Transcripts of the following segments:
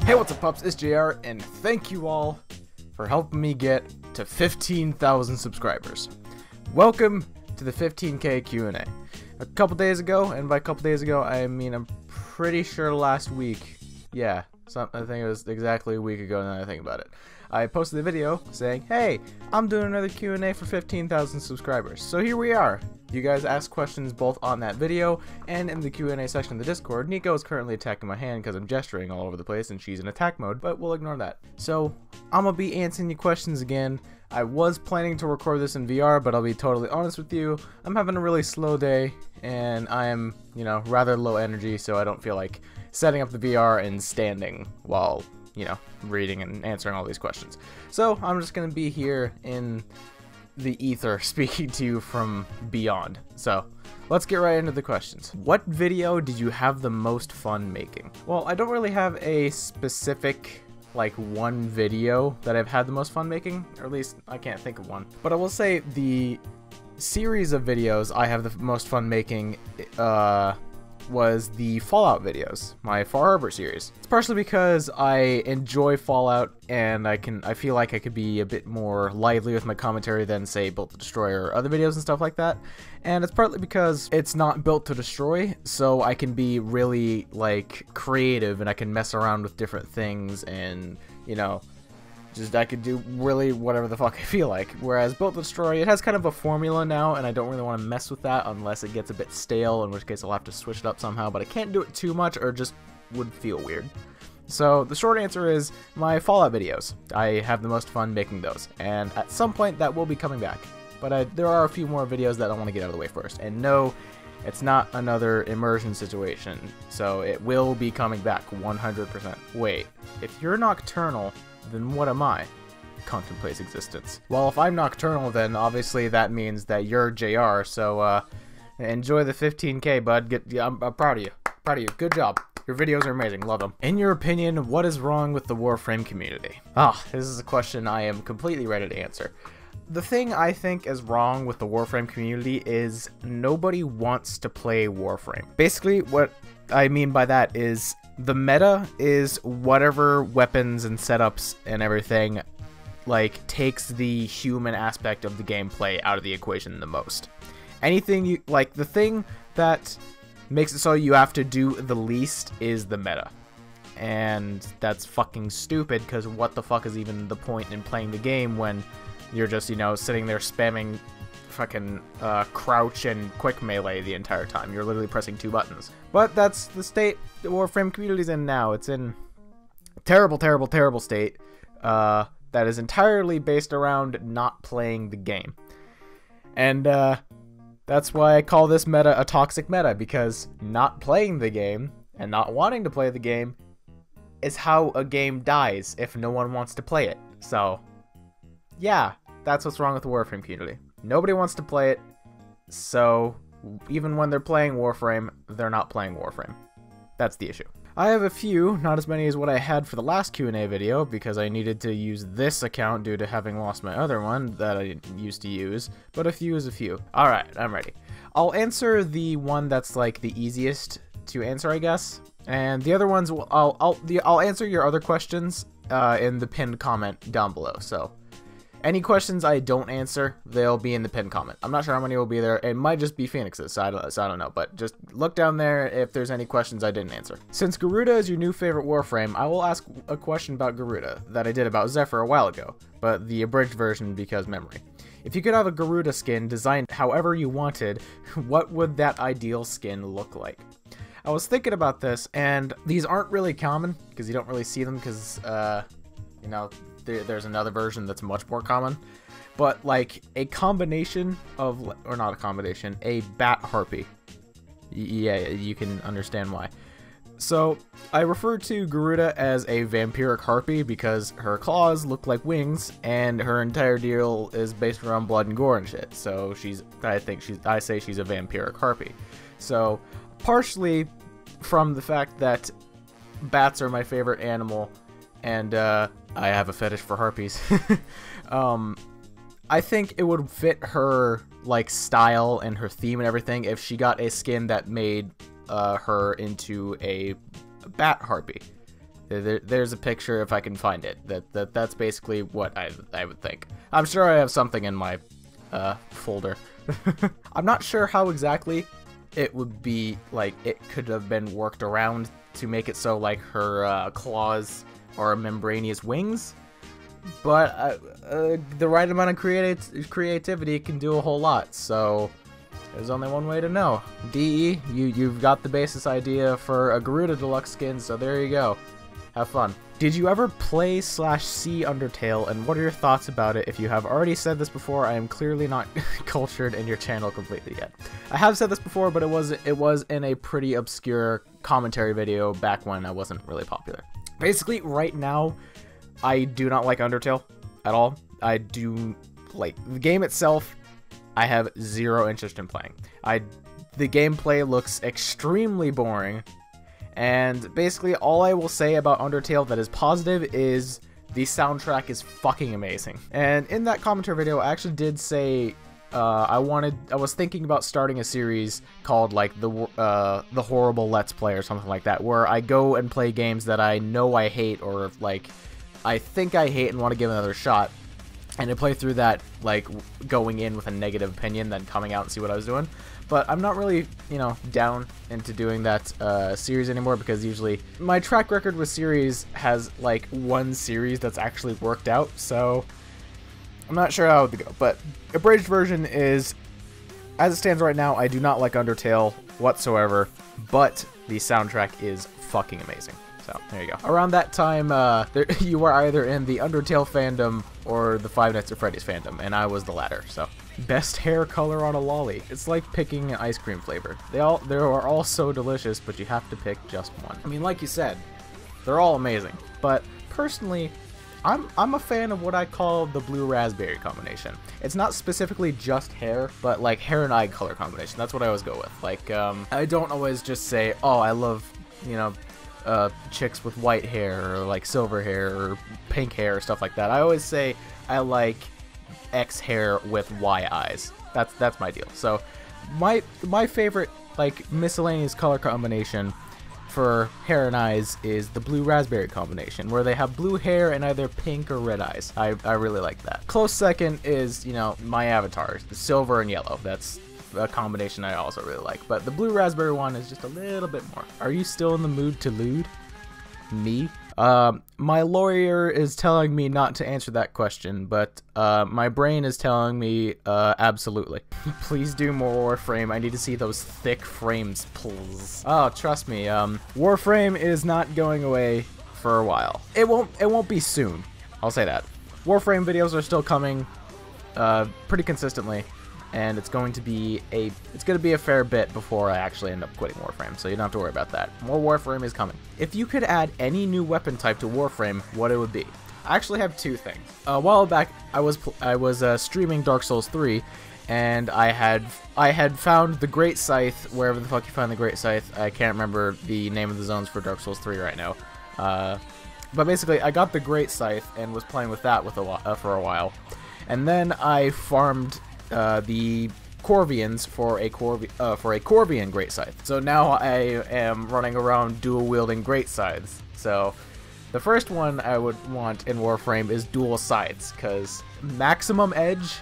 Hey, what's up, pups? It's JR, and thank you all for helping me get to 15,000 subscribers. Welcome to the 15K Q&A. A couple days ago, and by a couple days ago, I mean I'm pretty sure last week, yeah, I think it was exactly a week ago now that I think about it, I posted a video saying, hey, I'm doing another Q&A for 15,000 subscribers. So here we are. You guys asked questions both on that video and in the Q&A section of the Discord. Nico is currently attacking my hand because I'm gesturing all over the place and she's in attack mode, but we'll ignore that. So I'm gonna be answering your questions again. I was planning to record this in VR, but I'll be totally honest with you. I'm having a really slow day and I am, rather low energy, so I don't feel like setting up the VR and standing while, reading and answering all these questions. So I'm just gonna be here in the ether speaking to you from beyond. So let's get right into the questions. What video did you have the most fun making? Well, I don't really have a specific one video that I've had the most fun making, or at least I can't think of one, but I will say the series of videos I have the most fun making was the Fallout videos, my Far Harbor series. It's partially because I enjoy Fallout and I feel like I could be a bit more lively with my commentary than, say, Built to Destroy or other videos and stuff like that. And it's partly because it's not built to destroy, so I can be really creative and I can mess around with different things and, I could do really whatever the fuck I feel like. Whereas Built to Destroy, it has kind of a formula now, and I don't really want to mess with that unless it gets a bit stale, in which case I'll have to switch it up somehow, but I can't do it too much or it just would feel weird. So the short answer is my Fallout videos. I have the most fun making those, and at some point that will be coming back. But there are a few more videos that I want to get out of the way first. And no, it's not another immersion situation, so it will be coming back 100%. Wait, if you're nocturnal, then what am I? Contemplates existence. Well, if I'm nocturnal, then obviously that means that you're JR, so enjoy the 15K, bud. I'm proud of you. Proud of you. Good job. Your videos are amazing. Love them. In your opinion, what is wrong with the Warframe community? This is a question I am completely ready to answer. The thing I think is wrong with the Warframe community is nobody wants to play Warframe. Basically, what I mean by that is the meta is whatever weapons and setups and everything takes the human aspect of the gameplay out of the equation the most. Anything you the thing that makes it so you have to do the least is the meta. And that's fucking stupid, because what the fuck is even the point in playing the game when you're just, sitting there spamming fucking crouch and quick melee the entire time. You're literally pressing 2 buttons. But that's the state the Warframe community's in now. It's in a terrible, terrible, terrible state that is entirely based around not playing the game. And that's why I call this meta a toxic meta, because not playing the game and not wanting to play the game is how a game dies if no one wants to play it. So yeah, that's what's wrong with the Warframe community. Nobody wants to play it, so even when they're playing Warframe, they're not playing Warframe. That's the issue. I have a few, not as many as what I had for the last Q&A video, because I needed to use this account due to having lost my other one that I used to use, but a few is a few. Alright, I'm ready. I'll answer the one that's the easiest to answer, I guess, and the other ones, I'll answer your other questions in the pinned comment down below, so any questions I don't answer, they'll be in the pinned comment. I'm not sure how many will be there. It might just be Phoenix's, so I don't know. But just look down there if there's any questions I didn't answer. Since Garuda is your new favorite Warframe, I will ask a question about Garuda that I did about Zephyr a while ago, but the abridged version because memory. If you could have a Garuda skin designed however you wanted, what would that ideal skin look like? I was thinking about this, and these aren't really common because you don't really see them because, there's another version that's much more common, but a combination of, or not a combination, a bat harpy. Yeah, you can understand why. So I refer to Garuda as a vampiric harpy because her claws look like wings and her entire deal is based around blood and gore and shit. So I say she's a vampiric harpy. So partially from the fact that bats are my favorite animal and I have a fetish for harpies. I think it would fit her style and her theme and everything if she got a skin that made her into a bat harpy. There's a picture if I can find it. That's basically what I would think. I'm sure I have something in my folder. I'm not sure how exactly it would be, like, it could have been worked around to make it so, like, her claws are membranous wings, but the right amount of creativity can do a whole lot, so there's only one way to know. DE, you've got the basis idea for a Garuda deluxe skin, so there you go. Have fun. Did you ever play / see Undertale, and what are your thoughts about it? If you have already said this before, I am clearly not cultured in your channel completely yet. I have said this before, but it was in a pretty obscure commentary video back when I wasn't really popular. Basically, right now, I do not like Undertale at all. I do, like, the game itself, I have zero interest in playing. The gameplay looks extremely boring. And basically, all I will say about Undertale that is positive is the soundtrack is fucking amazing. And in that commentary video, I actually did say I was thinking about starting a series called like the Horrible Let's Play or something like that, where I go and play games that I know I hate or like I think I hate and want to give another shot, and I play through that like going in with a negative opinion, then coming out and see what I was doing. But I'm not really, you know, down into doing that series anymore, because usually my track record with series has like one series that's actually worked out, so I'm not sure how it would go. But abridged version is, as it stands right now, I do not like Undertale whatsoever, but the soundtrack is fucking amazing. So there you go. Around that time, you were either in the Undertale fandom or the Five Nights at Freddy's fandom, and I was the latter. So best hair color on a lolly. It's like picking an ice cream flavor. They are all so delicious, but you have to pick just one. I mean, like you said, they're all amazing. But personally, I'm a fan of what I call the blue raspberry combination. It's not specifically just hair, but like hair and eye color combination. That's what I always go with. Like, I don't always just say, oh, I love, you know, chicks with white hair or like silver hair or pink hair or stuff like that. I always say I like X hair with Y eyes. That's my deal. So my favorite like miscellaneous color combination for hair and eyes is the blue raspberry combination, where they have blue hair and either pink or red eyes. I really like that. Close second is, you know, my avatar, the silver and yellow. That's a combination I also really like, but the blue raspberry one is just a little bit more. Are you still in the mood to lewd? Me? My lawyer is telling me not to answer that question, but my brain is telling me absolutely. Please do more Warframe. I need to see those thick frames, please. Oh, trust me, Warframe is not going away for a while. It won't be soon. I'll say that. Warframe videos are still coming pretty consistently, and it's going to be a fair bit before I actually end up quitting Warframe, so you don't have to worry about that. More Warframe is coming. If you could add any new weapon type to Warframe, what it would be? I actually have two things. A while back, I was streaming Dark Souls 3, and I had found the Great Scythe wherever the fuck you find the Great Scythe. I can't remember the name of the zones for Dark Souls 3 right now. But basically, I got the Great Scythe and was playing with that for a while, and then I farmed the Corvians for a Corvian Great Scythe. So now I am running around dual wielding Great Scythes. So the first one I would want in Warframe is dual scythes, because maximum edge,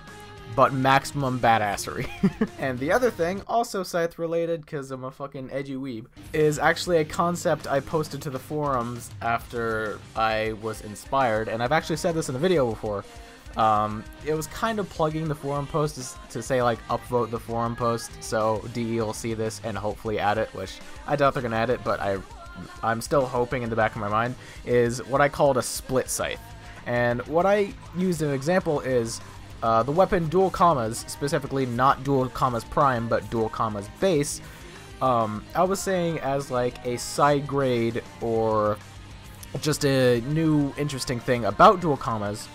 but maximum badassery. And the other thing, also scythe related, because I'm a fucking edgy weeb, is actually a concept I posted to the forums after I was inspired, and I've actually said this in a video before. It was kind of plugging the forum post to say, like, upvote the forum post, so DE will see this and hopefully add it, which I doubt they're gonna add it, but I'm still hoping in the back of my mind, is what I called a split scythe. And what I used an example is the weapon dual commas, specifically not dual commas prime, but dual commas base. I was saying as like a side grade or just a new interesting thing about dual commas,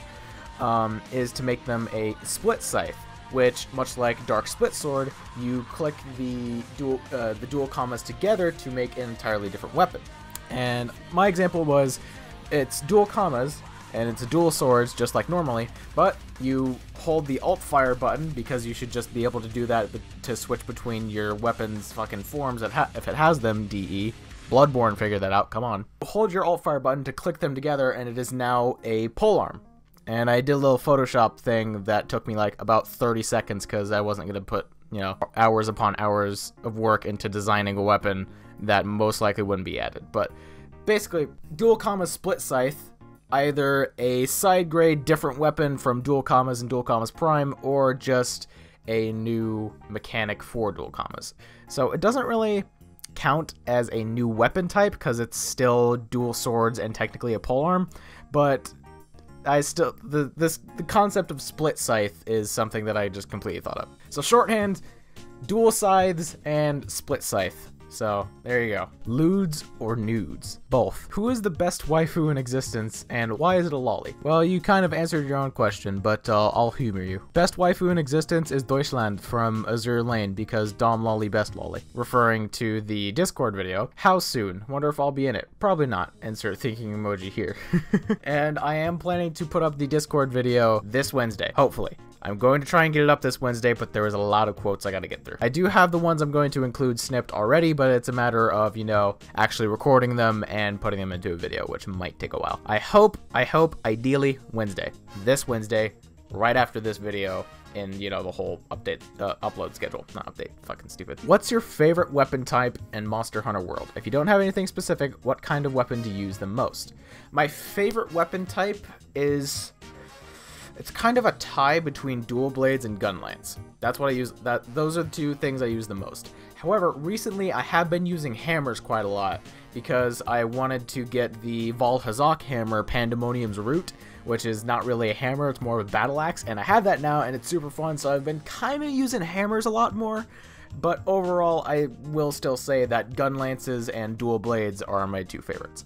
is to make them a split scythe, which, much like Dark Split Sword, you click the dual commas together to make an entirely different weapon. And my example was, it's dual commas, and it's a dual swords just like normally, but you hold the alt fire button, because you should just be able to do that to switch between your weapons' fucking forms if it has them, DE. Bloodborne figured that out, come on. Hold your Alt-Fire button to click them together, and it is now a polearm. And I did a little Photoshop thing that took me like about 30 seconds because I wasn't going to put, you know, hours upon hours of work into designing a weapon that most likely wouldn't be added. But basically, dual comma split scythe, either a side grade different weapon from dual commas and dual commas prime, or just a new mechanic for dual commas. So it doesn't really count as a new weapon type because it's still dual swords and technically a polearm, but I still the concept of split scythe is something that I just completely thought of. So shorthand, dual scythes and split scythe. So there you go. Lewds or nudes? Both. Who is the best waifu in existence, and why is it a lolly? Well, you kind of answered your own question, but I'll humor you. Best waifu in existence is Deutschland from Azure Lane because Dom Lolly best lolly. Referring to the Discord video. How soon? Wonder if I'll be in it. Probably not. Insert thinking emoji here. And I am planning to put up the Discord video this Wednesday, hopefully. I'm going to try and get it up this Wednesday, but there was a lot of quotes I gotta get through. I do have the ones I'm going to include snipped already, but it's a matter of, you know, actually recording them and putting them into a video, which might take a while. I hope, ideally, Wednesday. This Wednesday, right after this video, in, you know, the whole upload schedule. Not update, fucking stupid. What's your favorite weapon type in Monster Hunter World? If you don't have anything specific, what kind of weapon do you use the most? My favorite weapon type is... it's kind of a tie between dual blades and gun lance. That's what I use. Those are the two things I use the most. However, recently I have been using hammers quite a lot because I wanted to get the Valhazak hammer, Pandemonium's Root, which is not really a hammer, it's more of a battle axe, and I have that now and it's super fun, so I've been kind of using hammers a lot more. But overall, I will still say that gun lances and dual blades are my two favorites,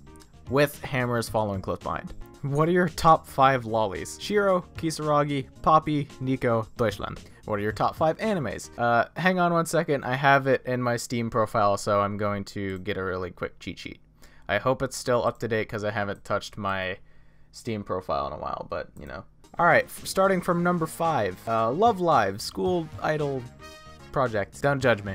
with hammers following close behind. What are your top 5 lollies? Shiro, Kisaragi, Poppy, Nico, Deutschland. What are your top 5 animes? Hang on one second, I have it in my Steam profile, so I'm going to get a really quick cheat sheet. I hope it's still up to date because I haven't touched my Steam profile in a while, but, you know. Alright, starting from number 5. Love Live, School Idol Project. Don't judge me.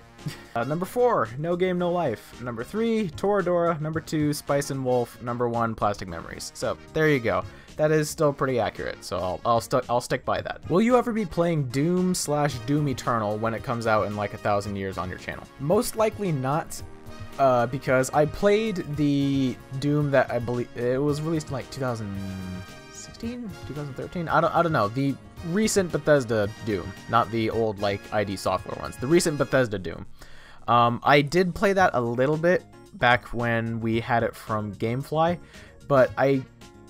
Number 4, No Game No Life. Number 3, Toradora. Number 2, Spice and Wolf. Number 1, Plastic Memories. So there you go. That is still pretty accurate. So I'll stick by that. Will you ever be playing Doom/Doom Eternal when it comes out in like 1,000 years on your channel? Most likely not. Because I played the Doom that I believe it was released in like 2016, 2013. I don't know. The recent Bethesda Doom, not the old like ID Software ones. The recent Bethesda Doom. I did play that a little bit back when we had it from GameFly, but I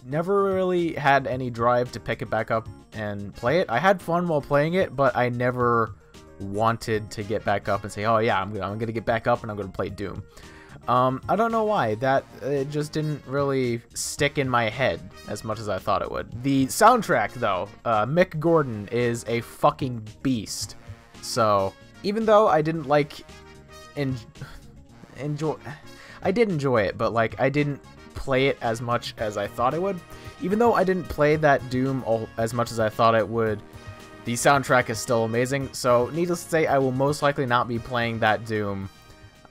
never really had any drive to pick it back up and play it. I had fun while playing it, but I never wanted to get back up and say, oh yeah, I'm gonna get back up and I'm gonna play Doom. I don't know why, that it just didn't really stick in my head as much as I thought it would. The soundtrack though, Mick Gordon is a fucking beast. So even though I didn't like I did enjoy it, but like I didn't play it as much as I thought I would. Even though I didn't play that Doom as much as I thought it would, the soundtrack is still amazing, so needless to say, I will most likely not be playing that Doom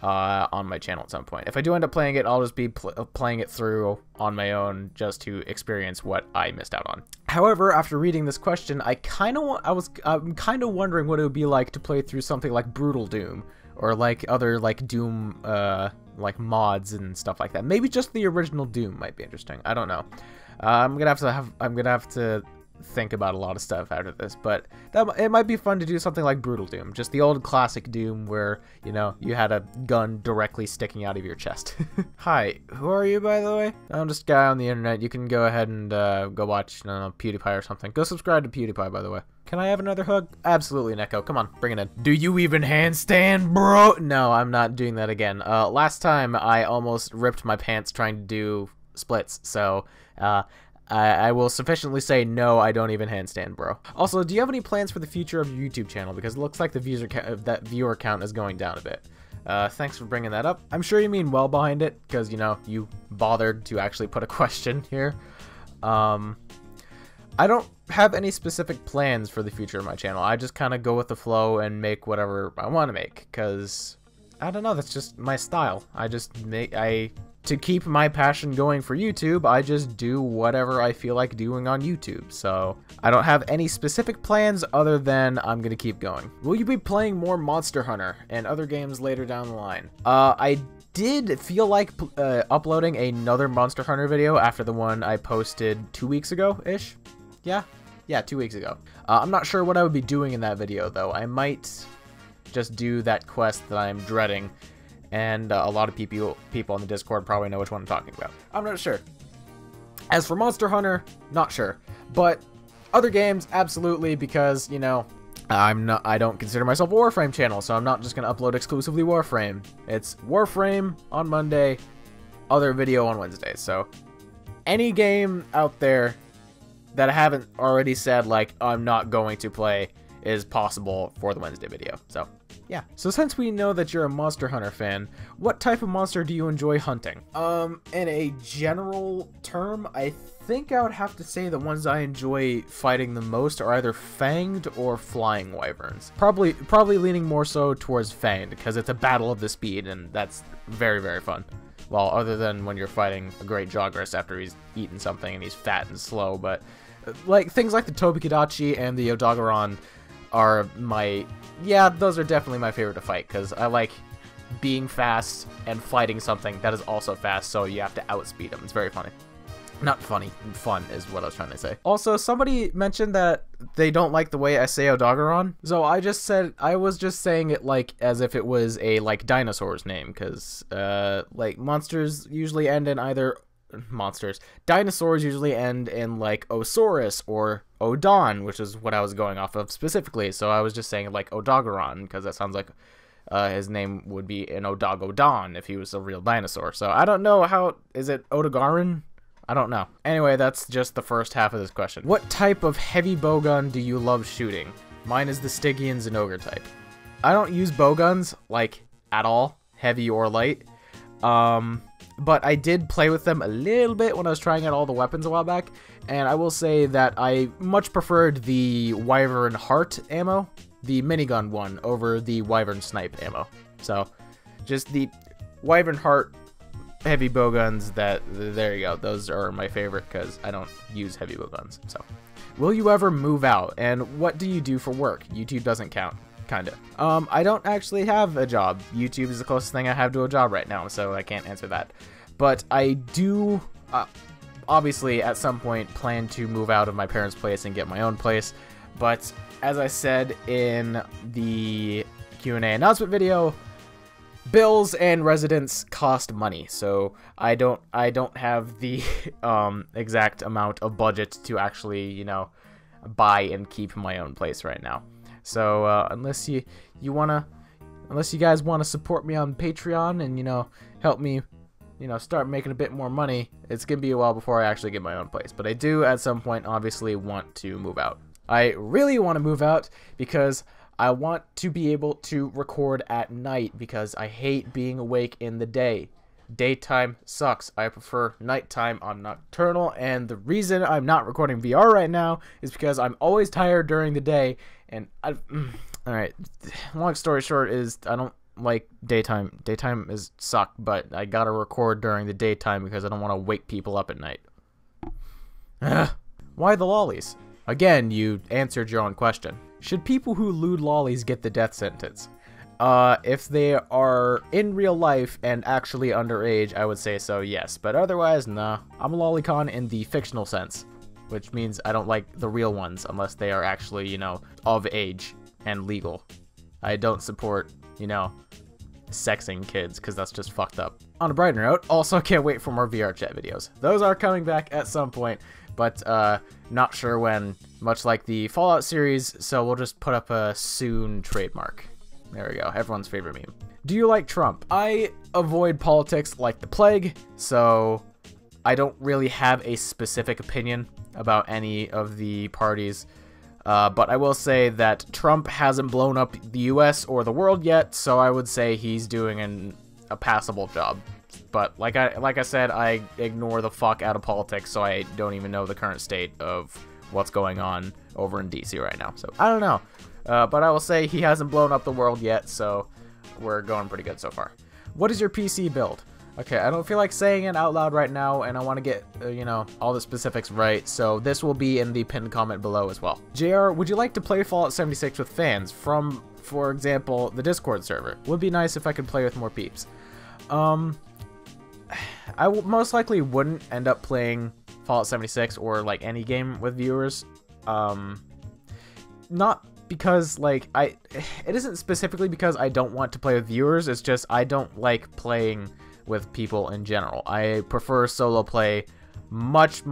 on my channel at some point. If I do end up playing it, I'll just be playing it through on my own just to experience what I missed out on. However, after reading this question, I'm kind of wondering what it would be like to play through something like Brutal Doom or like other like Doom like mods and stuff like that. Maybe just the original Doom might be interesting. I don't know. I'm gonna have to think about a lot of stuff after this, but it might be fun to do something like Brutal Doom, just the old classic Doom where, you know, you had a gun directly sticking out of your chest. Hi, who are you, by the way? I'm just a guy on the internet. You can go ahead and go watch, I don't know, PewDiePie or something. Go subscribe to PewDiePie, by the way. Can I have another hug? Absolutely, Neko. Come on, bring it in. Do you even handstand, bro? No, I'm not doing that again. Last time I almost ripped my pants trying to do splits, so I will sufficiently say no, I don't even handstand, bro. Also, do you have any plans for the future of your YouTube channel? Because it looks like the viewer count is going down a bit. Thanks for bringing that up. I'm sure you mean well behind it, because, you know, you bothered to actually put a question here. I don't have any specific plans for the future of my channel. I just kind of go with the flow and make whatever I want to make, because I don't know, that's just my style. To keep my passion going for YouTube, I just do whatever I feel like doing on YouTube. So I don't have any specific plans other than I'm gonna keep going. Will you be playing more Monster Hunter and other games later down the line? I did feel like uploading another Monster Hunter video after the one I posted 2 weeks ago-ish. Yeah, 2 weeks ago. I'm not sure what I would be doing in that video, though. I might just do that quest that I'm dreading, and a lot of people on the Discord probably know which one I'm talking about. I'm not sure. As for Monster Hunter, not sure. But other games, absolutely, because, you know, I don't consider myself a Warframe channel, so I'm not just going to upload exclusively Warframe. It's Warframe on Monday, other video on Wednesday. So any game out there that I haven't already said, like, I'm not going to play is possible for the Wednesday video. So yeah. So since we know that you're a Monster Hunter fan, what type of monster do you enjoy hunting? In a general term, I think I would have to say the ones I enjoy fighting the most are either fanged or flying wyverns. Probably leaning more so towards fanged, because it's a battle of the speed, and that's very, very fun. Well, other than when you're fighting a great Jogress after he's eaten something and he's fat and slow, but like things like the Tobi-Kadachi and the Odogaron are those are definitely my favorite to fight, because I like being fast and fighting something that is also fast, so you have to outspeed them. It's very funny. Not funny, fun is what I was trying to say. Also, somebody mentioned that they don't like the way I say Odogaron, so I was just saying it like as if it was a like dinosaur's name, because like dinosaurs usually end in like Osaurus or Odon, which is what I was going off of specifically. So I was just saying like Odogaron, because that sounds like his name would be an Odogodon if he was a real dinosaur. So I don't know is it Odogaron? I don't know. Anyway, that's just the first half of this question. What type of heavy bowgun do you love shooting? Mine is the Stygian Zinogre type. I don't use bowguns, like, at all, heavy or light. But I did play with them a little bit when I was trying out all the weapons a while back, and I will say that I much preferred the Wyvern Heart ammo, the minigun one, over the Wyvern Snipe ammo. So, just the Wyvern Heart heavy bowguns, there you go. Those are my favorite, because I don't use heavy bowguns. So, will you ever move out, and what do you do for work? YouTube doesn't count. Kinda. I don't actually have a job. YouTube is the closest thing I have to a job right now, so I can't answer that. But I do, obviously, at some point, plan to move out of my parents' place and get my own place. But as I said in the Q&A announcement video, bills and residence cost money, so I don't have the exact amount of budget to actually, you know, buy and keep my own place right now. So unless you guys wanna support me on Patreon and, you know, help me, you know, start making a bit more money, it's gonna be a while before I actually get my own place. But I do at some point obviously want to move out. I really want to move out because I want to be able to record at night, because I hate being awake in the day. Daytime sucks. I prefer nighttime. I'm nocturnal, and the reason I'm not recording VR right now is because I'm always tired during the day, and alright, long story short is I don't like daytime. Daytime suck, but I gotta record during the daytime because I don't want to wake people up at night. Why the lollies? Again, you answered your own question. Should people who lewd lollies get the death sentence? If they are in real life and actually underage, I would say so, yes. But otherwise, nah. I'm a lolicon in the fictional sense, which means I don't like the real ones unless they are actually, you know, of age and legal. I don't support, you know, sexing kids, because that's just fucked up. On a brighter note, also can't wait for more VRChat videos. Those are coming back at some point, but not sure when, much like the Fallout series, so we'll just put up a soon trademark. There we go, everyone's favorite meme. Do you like Trump? I avoid politics like the plague, so I don't really have a specific opinion about any of the parties. But I will say that Trump hasn't blown up the US or the world yet, so I would say he's doing a passable job. But like I said, I ignore the fuck out of politics, so I don't even know the current state of what's going on over in DC right now. So I don't know. But I will say he hasn't blown up the world yet, so we're going pretty good so far. What is your PC build? Okay, I don't feel like saying it out loud right now, and I want to get, you know, all the specifics right, so this will be in the pinned comment below as well. JR, would you like to play Fallout 76 with fans from, for example, the Discord server? Would be nice if I could play with more peeps. I most likely wouldn't end up playing Fallout 76 or, like, any game with viewers. Not because, like, it isn't specifically because I don't want to play with viewers, it's just I don't like playing with people in general. I prefer solo play much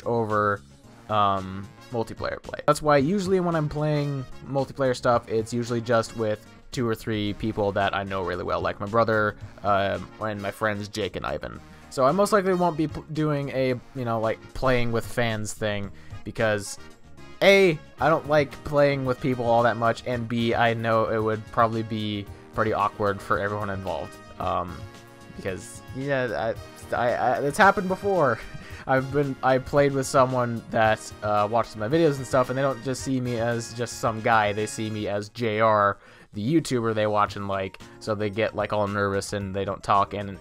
over multiplayer play. That's why usually when I'm playing multiplayer stuff, it's usually just with 2 or 3 people that I know really well, like my brother and my friends Jake and Ivan. So I most likely won't be doing a, you know, like, playing with fans thing, because A, I don't like playing with people all that much, and B, I know it would probably be pretty awkward for everyone involved. Because, yeah, it's happened before. I played with someone that watches my videos and stuff, and they don't just see me as just some guy. They see me as JR, the YouTuber they watch and like, so they get, like, all nervous and they don't talk, and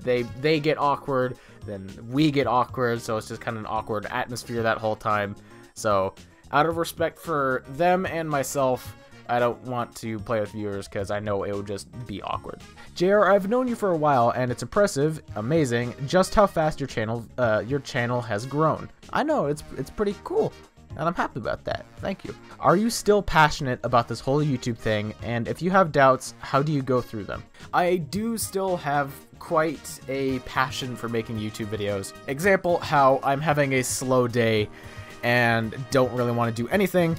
they get awkward, then we get awkward, so it's just kind of an awkward atmosphere that whole time. So, out of respect for them and myself, I don't want to play with viewers because I know it would just be awkward. JR, I've known you for a while, and it's impressive, amazing, just how fast your channel has grown. I know, it's pretty cool, and I'm happy about that. Thank you. Are you still passionate about this whole YouTube thing, and if you have doubts, how do you go through them? I do still have quite a passion for making YouTube videos. Example, how I'm having a slow day and don't really want to do anything,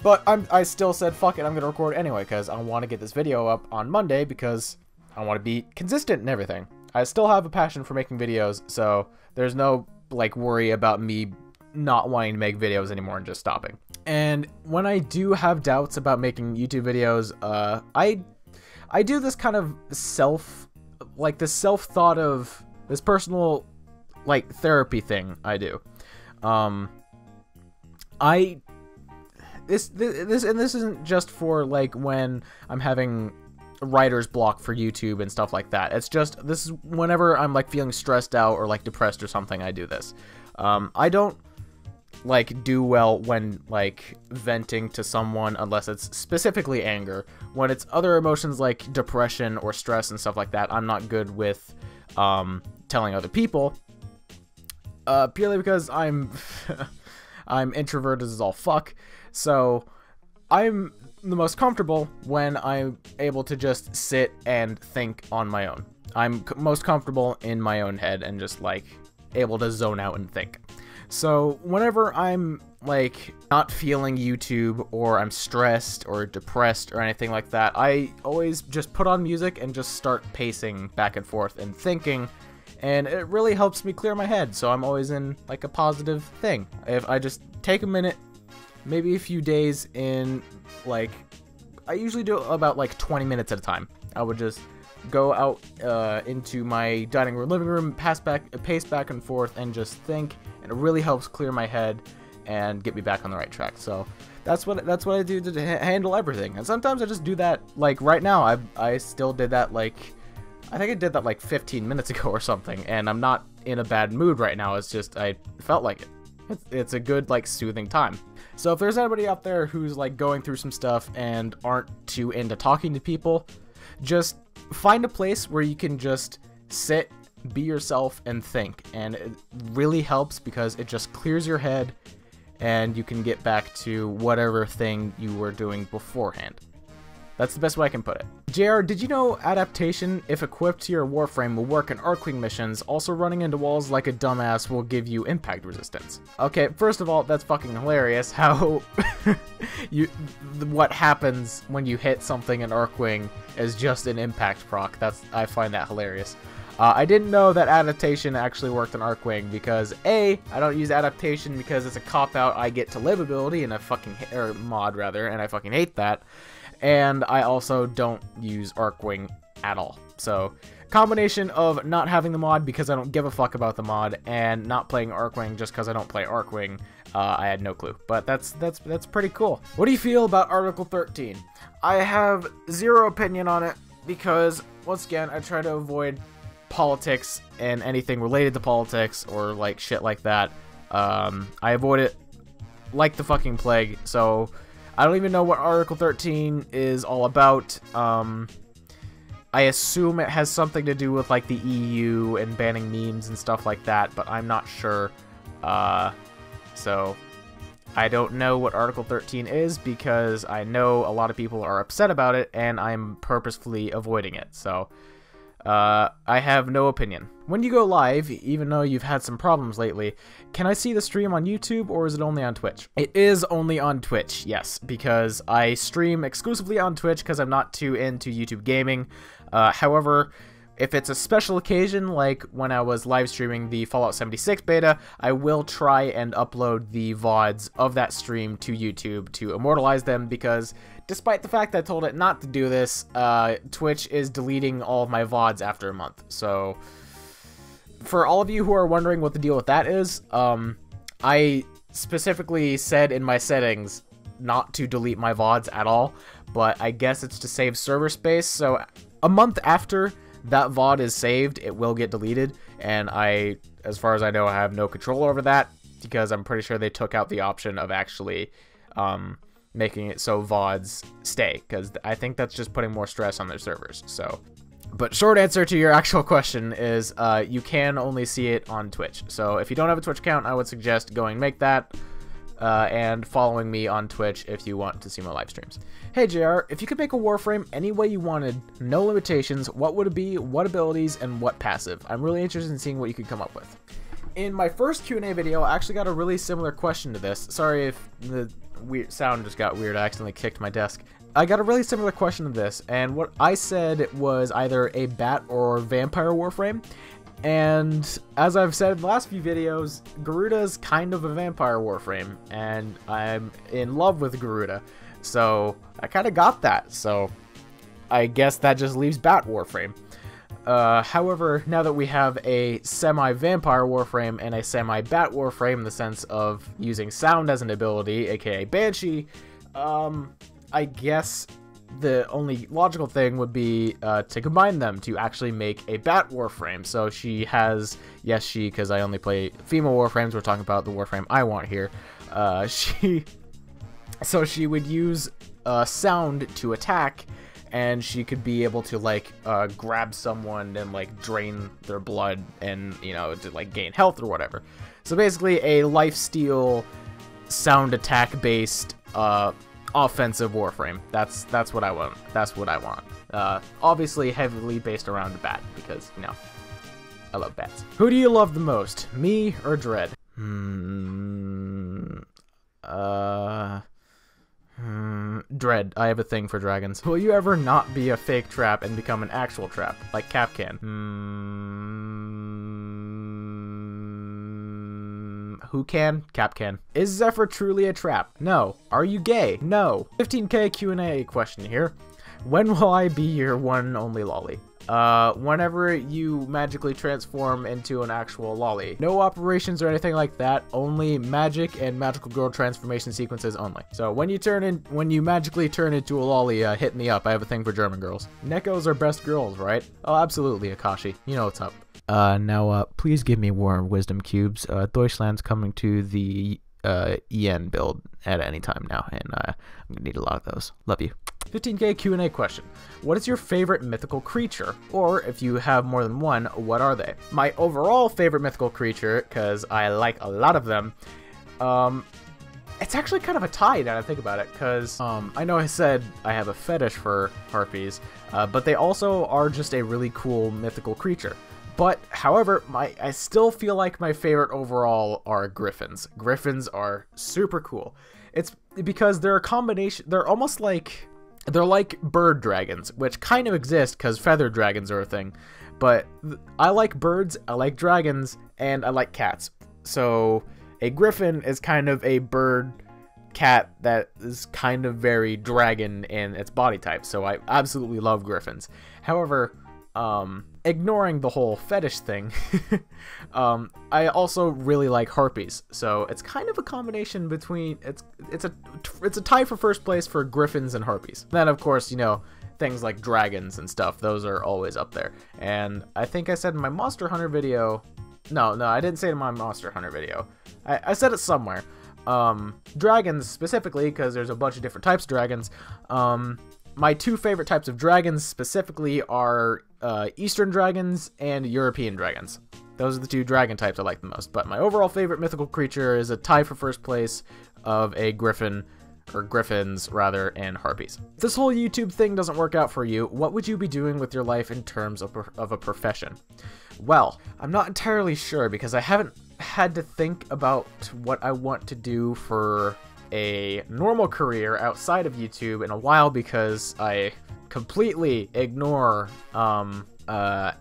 but I still said, fuck it, I'm gonna record anyway, because I want to get this video up on Monday, because I want to be consistent and everything. I still have a passion for making videos, so there's no, like, worry about me not wanting to make videos anymore and just stopping. And when I do have doubts about making YouTube videos, I do this kind of self-thought of this personal, like, therapy thing I do. This isn't just for, like, when I'm having writer's block for YouTube and stuff like that. It's just, this is whenever I'm, like, feeling stressed out or, like, depressed or something, I do this. I don't, like, do well when, like, venting to someone unless it's specifically anger. When it's other emotions like depression or stress and stuff like that, I'm not good with telling other people, purely because I'm I'm introverted as all fuck. So I'm the most comfortable when I'm able to just sit and think on my own. I'm most comfortable in my own head and just, like, able to zone out and think. So whenever I'm, like, not feeling YouTube, or I'm stressed or depressed or anything like that, I always just put on music and just start pacing back and forth and thinking, and it really helps me clear my head, so I'm always in, like, a positive thing. If I just take a minute, maybe a few days in, like, I usually do about, like, 20 minutes at a time. I would just go out into my dining room, living room, pace back and forth, and just think, and it really helps clear my head and get me back on the right track. So that's what I do to handle everything. And sometimes I just do that, like, right now. I still did that, like, I think I did that like 15 minutes ago or something, and I'm not in a bad mood right now. It's just I felt like it. It's a good, like, soothing time. So if there's anybody out there who's, like, going through some stuff and aren't too into talking to people, just find a place where you can just sit, be yourself, and think. And it really helps because it just clears your head and you can get back to whatever thing you were doing beforehand. That's the best way I can put it. JR, did you know adaptation, if equipped to your Warframe, will work in Arcwing missions? Also, running into walls like a dumbass will give you impact resistance. Okay, first of all, that's fucking hilarious how what happens when you hit something in Arcwing is just an impact proc. I find that hilarious. I didn't know that adaptation actually worked in Arcwing because A, I don't use adaptation because it's a cop-out. I get to live ability and or mod rather, and I fucking hate that. And I also don't use Arcwing at all. So Combination of not having the mod because I don't give a fuck about the mod, and not playing Arcwing just because I don't play Arcwing. I had no clue, but that's pretty cool. What do you feel about Article 13? I have zero opinion on it because, once again, I try to avoid politics and anything related to politics or like shit like that. I avoid it like the fucking plague, so I don't even know what Article 13 is all about. I assume it has something to do with like the EU and banning memes and stuff like that, but I'm not sure. So I don't know what Article 13 is because I know a lot of people are upset about it and I'm purposefully avoiding it. So I have no opinion. When you go live, even though you've had some problems lately, can I see the stream on YouTube or is it only on Twitch? It is only on Twitch, yes, because I stream exclusively on Twitch because I'm not too into YouTube gaming. However, if it's a special occasion, like when I was live streaming the Fallout 76 beta, I will try and upload the VODs of that stream to YouTube to immortalize them, because despite the fact that I told it not to do this, Twitch is deleting all of my VODs after a month. So, for all of you who are wondering what the deal with that is, I specifically said in my settings not to delete my VODs at all, but I guess it's to save server space, so a month after that VOD is saved, it will get deleted, and as far as I know, I have no control over that, because I'm pretty sure they took out the option of actually making it so VODs stay, because I think that's just putting more stress on their servers. So, but short answer to your actual question is you can only see it on Twitch. So if you don't have a Twitch account, I would suggest going make that, and following me on Twitch if you want to see my live streams. Hey JR, if you could make a Warframe any way you wanted, no limitations, what would it be, what abilities, and what passive? I'm really interested in seeing what you could come up with. In my first Q&A video, I actually got a really similar question to this. Sorry if the weird sound just got weird, I accidentally kicked my desk. I got a really similar question to this, and what I said was either a bat or vampire Warframe. And as I've said in the last few videos, Garuda's kind of a vampire Warframe, and I'm in love with Garuda. So I kind of got that, so I guess that just leaves bat Warframe. However, now that we have a semi-vampire Warframe and a semi-bat Warframe in the sense of using sound as an ability, aka Banshee, I guess the only logical thing would be to combine them to actually make a bat Warframe. So she has, yes she, because I only play female Warframes, we're talking about the Warframe I want here, so she would use sound to attack, and she could be able to like grab someone and like drain their blood and, you know, to like gain health or whatever. So basically a lifesteal sound attack based offensive Warframe. That's what I want. That's what I want. Obviously heavily based around the bat, because, you know, I love bats. Who do you love the most, me or Dred? Dred. I have a thing for dragons. Will you ever not be a fake trap and become an actual trap, like Cap can? Who can? Cap can. Is Zephyr truly a trap? No. Are you gay? No. 15k Q&A question here. When will I be your one and only lolly? Whenever you magically transform into an actual lolly. No operations or anything like that, only magic and magical girl transformation sequences only. So when you magically turn into a lolly, hit me up. I have a thing for German girls. Neckos are best girls, right? Oh, absolutely, Akashi. You know what's up. Now, please give me more wisdom cubes. Deutschland's coming to the EN build at any time now, and I'm gonna need a lot of those. Love you. 15k Q&A question. What is your favorite mythical creature? Or if you have more than one, what are they? My overall favorite mythical creature, because I like a lot of them, it's actually kind of a tie now that I think about it, because I know I said I have a fetish for Harpies, but they also are just a really cool mythical creature. But, however, I still feel like my favorite overall are griffins. Griffins are super cool. It's because they're a combination, they're almost like, they're like bird dragons, which kind of exist because feathered dragons are a thing. But I like birds, I like dragons, and I like cats. So a griffin is kind of a bird cat that is kind of very dragon in its body type. So I absolutely love griffins. However, ignoring the whole fetish thing, I also really like Harpies. So it's kind of a combination between it's a tie for first place for Griffins and Harpies. Then of course, you know, things like dragons and stuff, those are always up there. And I think I said in my Monster Hunter video, no, I didn't say it in my Monster Hunter video. I said it somewhere. Dragons specifically, because there's a bunch of different types of dragons. My two favorite types of dragons specifically are Eastern dragons and European dragons. Those are the two dragon types I like the most. But my overall favorite mythical creature is a tie for first place of a griffin, or griffins rather, and harpies. If this whole YouTube thing doesn't work out for you, what would you be doing with your life in terms of a profession? Well, I'm not entirely sure because I haven't had to think about what I want to do for a normal career outside of YouTube in a while because I completely ignore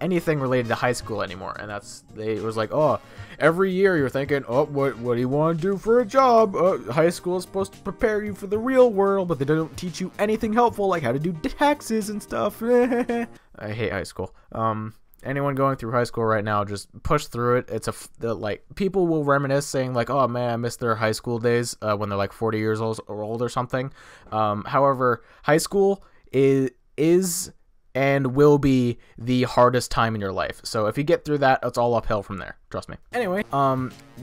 anything related to high school anymore. And it was like, oh, every year you're thinking, oh, what do you want to do for a job? High school is supposed to prepare you for the real world, but they don't teach you anything helpful like how to do taxes and stuff. I hate high school. Anyone going through high school right now, just push through it. Like, people will reminisce saying like, oh man, I miss their high school days when they're like 40 years old or something. However, high school is and will be the hardest time in your life. So if you get through that, it's all uphill from there. Trust me. Anyway,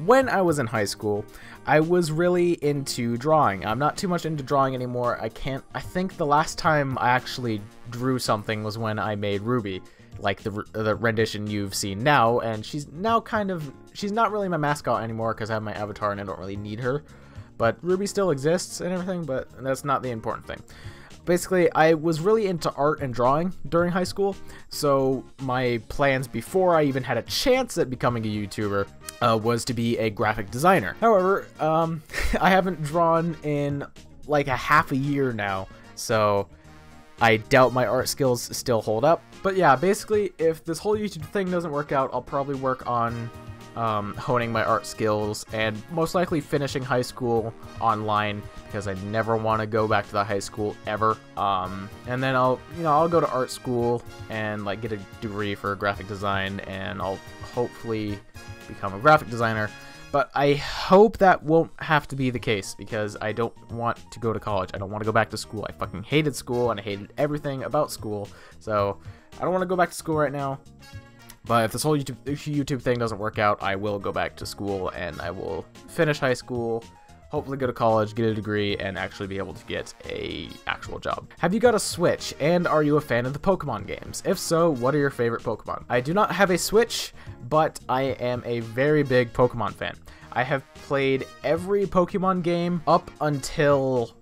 when I was in high school, I was really into drawing. I'm not too much into drawing anymore. I think the last time I actually drew something was when I made Ruby, like the rendition you've seen now, and she's not really my mascot anymore because I have my avatar and I don't really need her. But Ruby still exists and everything, but that's not the important thing. Basically, I was really into art and drawing during high school, so my plans before I even had a chance at becoming a YouTuber was to be a graphic designer. However, I haven't drawn in like a half a year now, so I doubt my art skills still hold up. But yeah, basically, if this whole YouTube thing doesn't work out, I'll probably work on honing my art skills and most likely finishing high school online because I never want to go back to the high school ever. And then I'll go to art school and like get a degree for graphic design, and I'll hopefully become a graphic designer. But I hope that won't have to be the case because I don't want to go to college. I don't want to go back to school. I fucking hated school and I hated everything about school. So I don't want to go back to school right now. But if this whole YouTube thing doesn't work out, I will go back to school and I will finish high school, hopefully go to college, get a degree, and actually be able to get a actual job. Have you got a Switch, and are you a fan of the Pokemon games? If so, what are your favorite Pokemon? I do not have a Switch, but I am a very big Pokemon fan. I have played every Pokemon game up until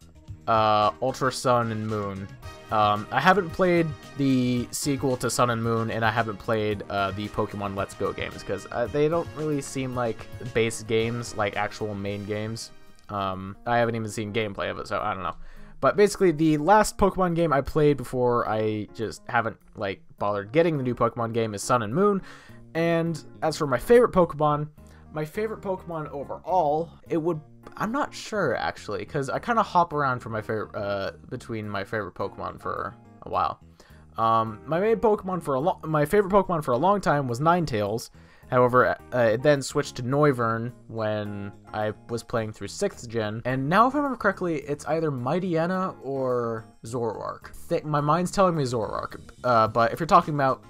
Ultra Sun and Moon. I haven't played the sequel to Sun and Moon, and I haven't played the Pokemon Let's Go games because they don't really seem like base games, like actual main games. I haven't even seen gameplay of it, so I don't know. But basically, the last Pokemon game I played before I just haven't like bothered getting the new Pokemon game is Sun and Moon. And as for my favorite Pokemon overall, I'm not sure actually, because I kind of hop around for my favorite between my favorite Pokemon for a while. My favorite Pokemon for a long time was Ninetales. However, it then switched to Noivern when I was playing through 6th gen, and now if I remember correctly, it's either Mightyena or Zoroark. My mind's telling me Zoroark, but if you're talking about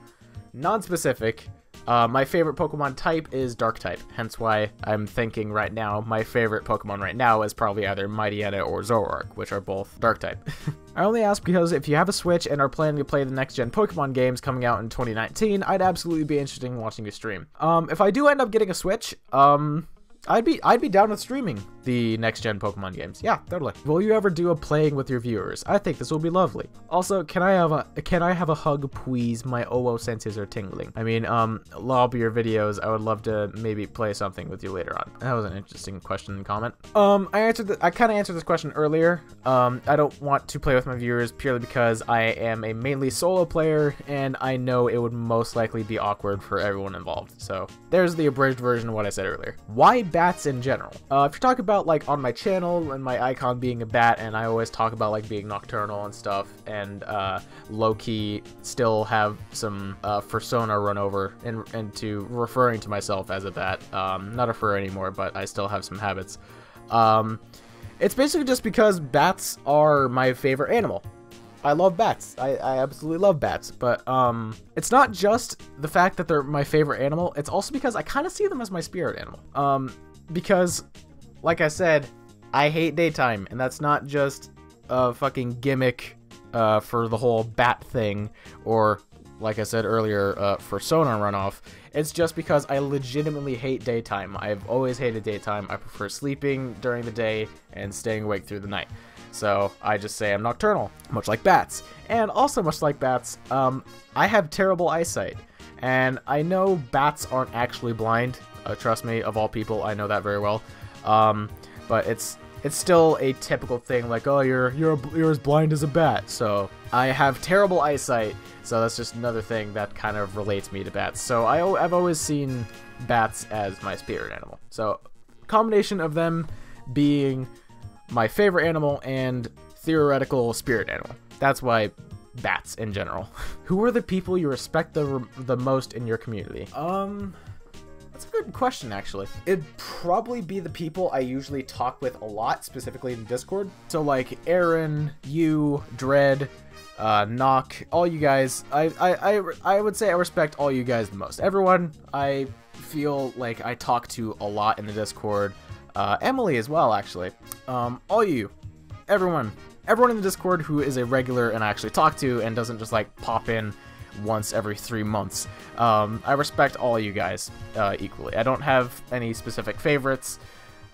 non-specific, my favorite Pokemon type is Dark-type, hence why I'm thinking right now my favorite Pokemon right now is probably either Mightyena or Zoroark, which are both Dark-type. I only ask because if you have a Switch and are planning to play the next-gen Pokemon games coming out in 2019, I'd absolutely be interested in watching you stream. If I do end up getting a Switch, I'd be down with streaming the next-gen Pokemon games. Yeah, totally. Will you ever do a playing with your viewers? I think this will be lovely. Also, can I have a hug, please? My OO senses are tingling. I mean, lobby your videos. I would love to maybe play something with you later on. That was an interesting question and comment. I kind of answered this question earlier. I don't want to play with my viewers purely because I am a mainly solo player, and I know it would most likely be awkward for everyone involved. So there's the abridged version of what I said earlier. Why bats in general? If you're talking about about, like, on my channel and my icon being a bat, and I always talk about, like, being nocturnal and stuff, and low-key still have some persona run over into referring to myself as a bat. Not a fur anymore, but I still have some habits. It's basically just because bats are my favorite animal. I love bats. I absolutely love bats. But it's not just the fact that they're my favorite animal. It's also because I kind of see them as my spirit animal. Because, like I said, I hate daytime. And that's not just a fucking gimmick for the whole bat thing. Or, like I said earlier, for sonar runoff. It's just because I legitimately hate daytime. I've always hated daytime. I prefer sleeping during the day and staying awake through the night. So I just say I'm nocturnal, much like bats. And also much like bats, I have terrible eyesight. And I know bats aren't actually blind. Trust me, of all people, I know that very well. But it's still a typical thing, like, oh, you're as blind as a bat. So I have terrible eyesight. So that's just another thing that kind of relates me to bats. So I've always seen bats as my spirit animal. So combination of them being my favorite animal and theoretical spirit animal. That's why bats in general. Who are the people you respect the most in your community? That's a good question, actually. It'd probably be the people I usually talk with a lot, specifically in Discord. So like Aaron, you, Dred, Knock, all you guys. I would say I respect all you guys the most. Everyone I feel like I talk to a lot in the Discord. Emily as well, actually. All you, everyone in the Discord who is a regular and I actually talk to and doesn't just like pop in once every 3 months. I respect all you guys equally. I don't have any specific favorites,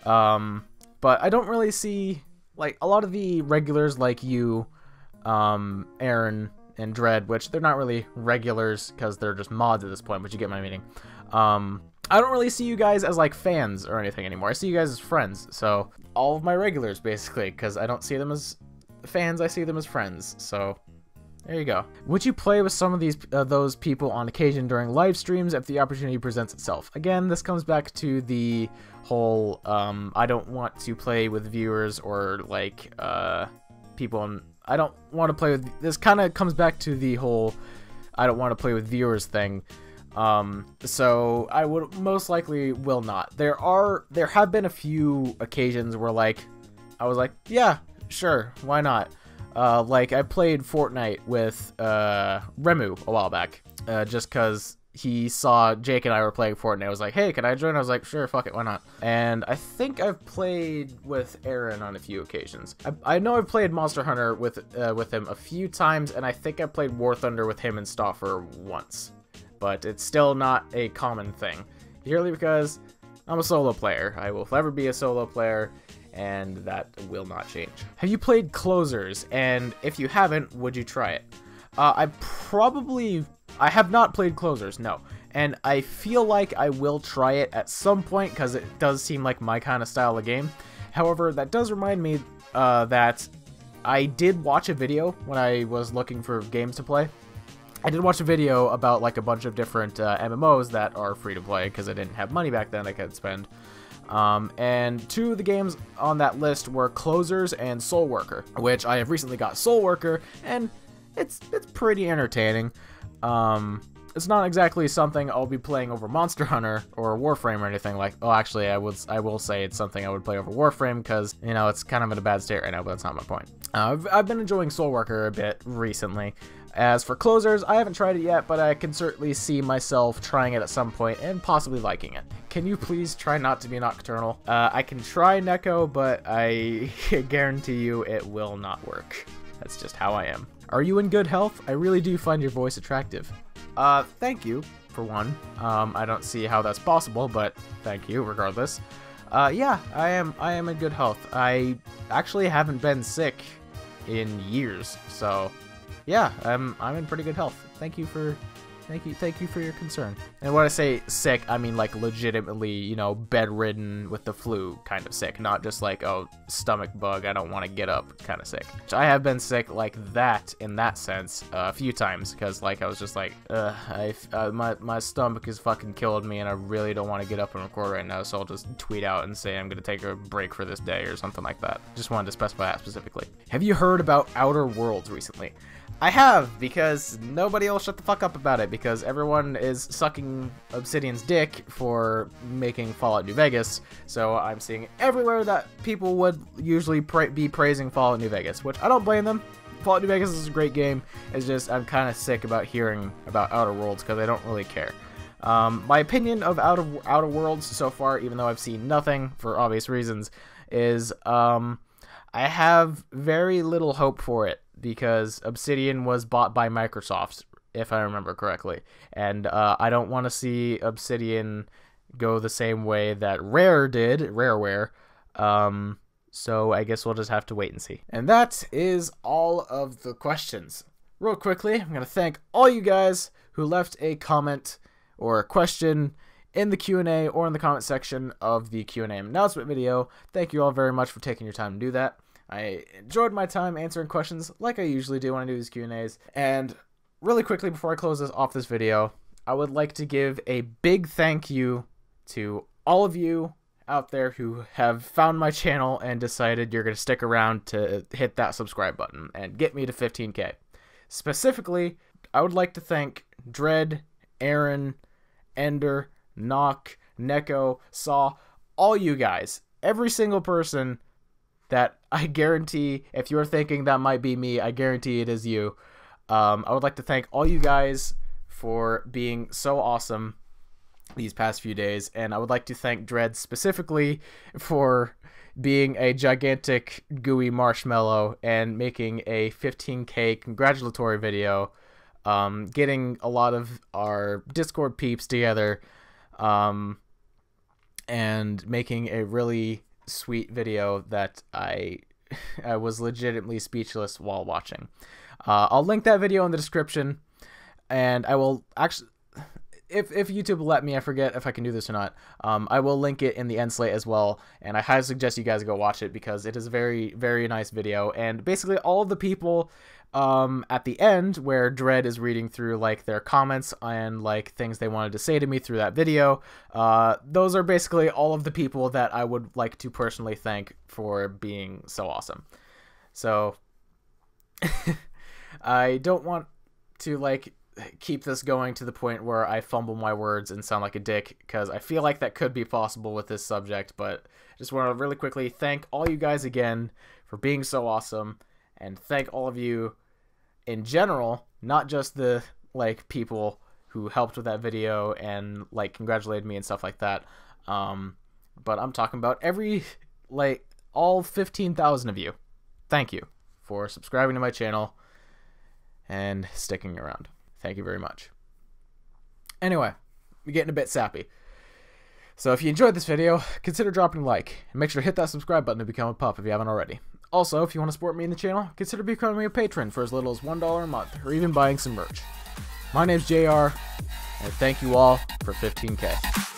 but I don't really see, like, a lot of the regulars like you, Aaron and Dred, which they're not really regulars because they're just mods at this point, but you get my meaning. I don't really see you guys as, like, fans or anything anymore. I see you guys as friends, so all of my regulars, basically, because I don't see them as fans, I see them as friends, so there you go. Would you play with some of those people on occasion during live streams if the opportunity presents itself? Again, this comes back to the whole, I don't want to play with viewers or, like, people, I don't want to play with, this kind of comes back to the whole, I don't want to play with viewers thing. So I would most likely will not. There have been a few occasions where, like, I was like, yeah, sure, why not? Like, I played Fortnite with, Remu a while back, just cause he saw Jake and I were playing Fortnite. I was like, hey, can I join? I was like, sure, fuck it, why not? And I think I've played with Aaron on a few occasions. I know I've played Monster Hunter with him a few times, and I think I played War Thunder with him and Stoffer once. But it's still not a common thing, purely because I'm a solo player. I will forever be a solo player, and that will not change. Have you played Closers? And if you haven't, would you try it? I have not played Closers, no. And I feel like I will try it at some point, because it does seem like my kind of style of game. However, that does remind me that I did watch a video when I was looking for games to play. I did watch a video about, like, a bunch of different MMOs that are free to play, because I didn't have money back then I could spend. And two of the games on that list were Closers and Soul Worker, which I have recently got Soul Worker, and it's pretty entertaining. It's not exactly something I'll be playing over Monster Hunter or Warframe or anything like. Oh, actually, I will say it's something I would play over Warframe because, you know, it's kind of in a bad state right now, but that's not my point. I've been enjoying Soul Worker a bit recently. As for Closers, I haven't tried it yet, but I can certainly see myself trying it at some point and possibly liking it. Can you please try not to be nocturnal? I can try Neko, but I guarantee you it will not work. That's just how I am. Are you in good health? I really do find your voice attractive. Thank you, for one. I don't see how that's possible, but thank you, regardless. Yeah, I am in good health. I actually haven't been sick in years, so yeah, I'm in pretty good health. Thank you for Thank you for your concern. And when I say sick, I mean like legitimately, you know, bedridden with the flu kind of sick, not just like, oh, stomach bug, I don't want to get up kind of sick. I have been sick like that in that sense a few times, because like I was just like, my stomach is fucking killing me and I really don't want to get up and record right now, so I'll just tweet out and say I'm gonna take a break for this day or something like that. Just wanted to specify that specifically. Have you heard about Outer Worlds recently? I have, because nobody will shut the fuck up about it, because everyone is sucking Obsidian's dick for making Fallout New Vegas, so I'm seeing everywhere that people would usually be praising Fallout New Vegas, which I don't blame them. Fallout New Vegas is a great game, it's just I'm kind of sick about hearing about Outer Worlds, because I don't really care. My opinion of Outer Worlds so far, even though I've seen nothing for obvious reasons, is I have very little hope for it, because Obsidian was bought by Microsoft, if I remember correctly, and I don't want to see Obsidian go the same way that Rareware, so I guess we'll just have to wait and see. And that is all of the questions. Real quickly, I'm going to thank all you guys who left a comment or a question in the Q&A or in the comment section of the Q&A announcement video. Thank you all very much for taking your time to do that. I enjoyed my time answering questions like I usually do when I do these Q&As. And really quickly before I close this video, I would like to give a big thank you to all of you out there who have found my channel and decided you're going to stick around to hit that subscribe button and get me to 15K. Specifically, I would like to thank Dred, Aaron, Ender, Knock, Neko, Saw, all you guys. Every single person that I guarantee, if you're thinking that might be me, I guarantee it is you. I would like to thank all you guys for being so awesome these past few days, and I would like to thank Dred specifically for being a gigantic gooey marshmallow and making a 15K congratulatory video, getting a lot of our Discord peeps together, and making a really sweet video that I was legitimately speechless while watching. I'll link that video in the description, and I will actually, if YouTube will let me, I forget if I can do this or not, I will link it in the Endslate as well, and I highly suggest you guys go watch it because it is a very, very nice video. And basically all of the people at the end where Dred is reading through like their comments and like things they wanted to say to me through that video, those are basically all of the people that I would like to personally thank for being so awesome. So I don't want to like keep this going to the point where I fumble my words and sound like a dick, because I feel like that could be possible with this subject, but I just want to really quickly thank all you guys again for being so awesome, and thank all of you in general, not just the like people who helped with that video and like congratulated me and stuff like that, but I'm talking about all 15,000 of you. Thank you for subscribing to my channel and sticking around. Thank you very much. Anyway, we're getting a bit sappy. So if you enjoyed this video, consider dropping a like, and make sure to hit that subscribe button to become a pup if you haven't already. Also, if you want to support me in the channel, consider becoming a patron for as little as $1 a month, or even buying some merch. My name's JR, and thank you all for 15K.